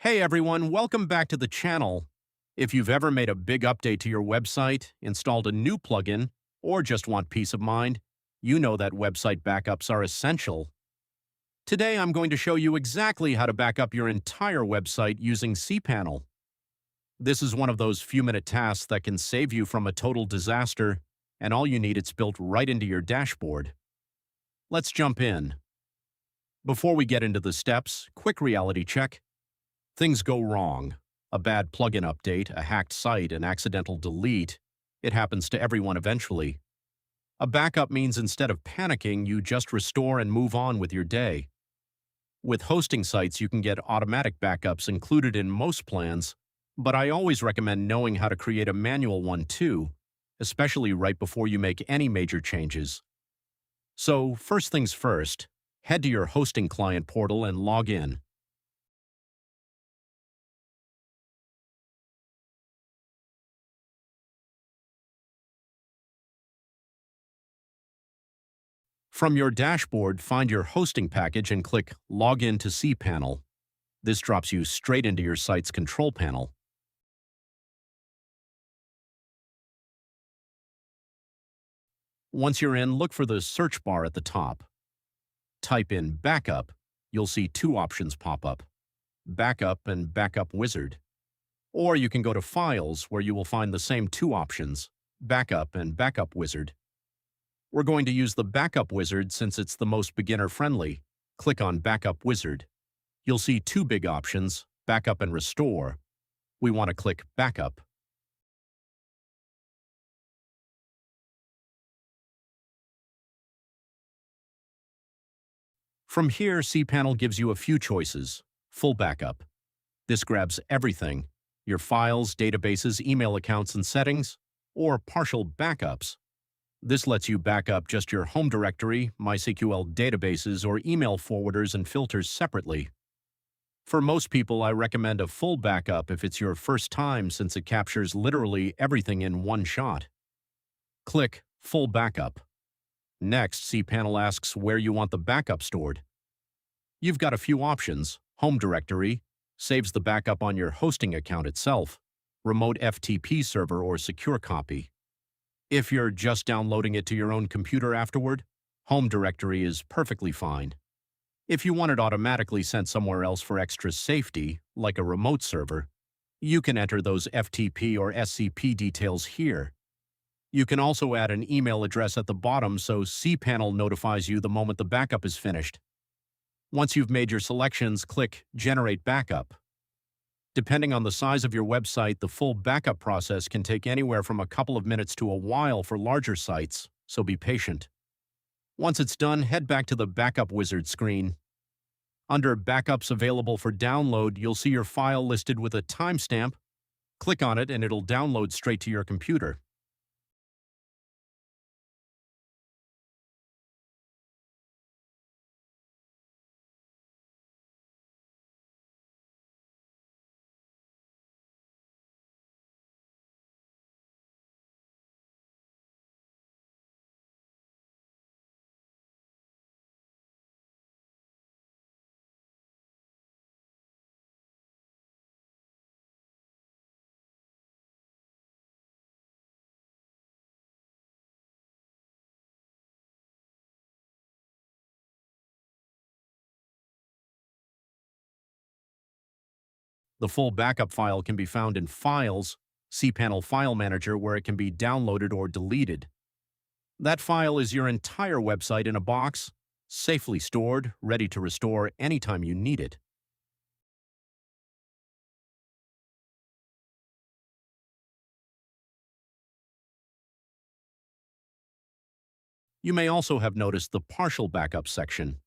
Hey everyone, welcome back to the channel. If you've ever made a big update to your website, installed a new plugin, or just want peace of mind, you know that website backups are essential. Today I'm going to show you exactly how to back up your entire website using cPanel. This is one of those few-minute tasks that can save you from a total disaster, and all you need is built right into your dashboard. Let's jump in. Before we get into the steps, quick reality check. Things go wrong. A bad plugin update, a hacked site, an accidental delete. It happens to everyone eventually. A backup means instead of panicking, you just restore and move on with your day. With hosting sites, you can get automatic backups included in most plans, but I always recommend knowing how to create a manual one too, especially right before you make any major changes. So, first things first, head to your hosting client portal and log in. From your dashboard, find your hosting package and click Log in to cPanel. This drops you straight into your site's control panel. Once you're in, look for the search bar at the top. Type in Backup. You'll see two options pop up, Backup and Backup Wizard. Or you can go to Files, where you will find the same two options, Backup and Backup Wizard. We're going to use the Backup Wizard since it's the most beginner-friendly. Click on Backup Wizard. You'll see two big options, Backup and Restore. We want to click Backup. From here, cPanel gives you a few choices. Full Backup. This grabs everything, your files, databases, email accounts, and settings, or Partial Backups. This lets you back up just your home directory, MySQL databases, or email forwarders and filters separately. For most people, I recommend a full backup if it's your first time since it captures literally everything in one shot. Click Full Backup. Next, cPanel asks where you want the backup stored. You've got a few options. Home directory saves the backup on your hosting account itself, remote FTP server, or secure copy. If you're just downloading it to your own computer afterward, home directory is perfectly fine. If you want it automatically sent somewhere else for extra safety, like a remote server, you can enter those FTP or SCP details here. You can also add an email address at the bottom so cPanel notifies you the moment the backup is finished. Once you've made your selections, click Generate Backup. Depending on the size of your website, the full backup process can take anywhere from a couple of minutes to a while for larger sites, so be patient. Once it's done, head back to the Backup Wizard screen. Under Backups Available for Download, you'll see your file listed with a timestamp. Click on it and it'll download straight to your computer. The full backup file can be found in Files, cPanel File Manager, where it can be downloaded or deleted. That file is your entire website in a box, safely stored, ready to restore anytime you need it. You may also have noticed the Partial Backup section.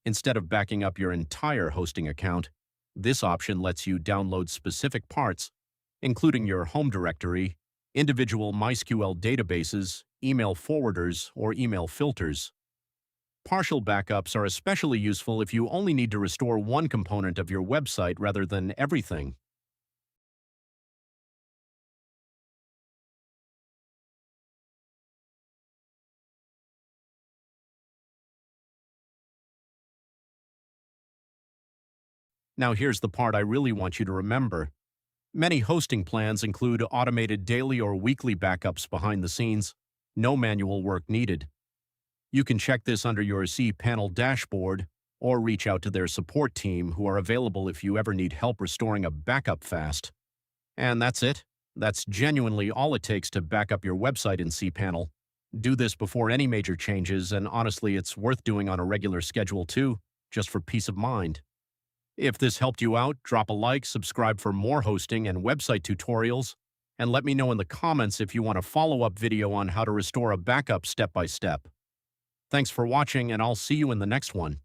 Instead of backing up your entire hosting account, this option lets you download specific parts, including your home directory, individual MySQL databases, email forwarders, or email filters. Partial backups are especially useful if you only need to restore one component of your website rather than everything. Now here's the part I really want you to remember. Many hosting plans include automated daily or weekly backups behind the scenes, no manual work needed. You can check this under your cPanel dashboard or reach out to their support team who are available if you ever need help restoring a backup fast. And that's it. That's genuinely all it takes to back up your website in cPanel. Do this before any major changes, and honestly, it's worth doing on a regular schedule too, just for peace of mind. If this helped you out, drop a like, subscribe for more hosting and website tutorials, and let me know in the comments if you want a follow-up video on how to restore a backup step by step. Thanks for watching, and I'll see you in the next one.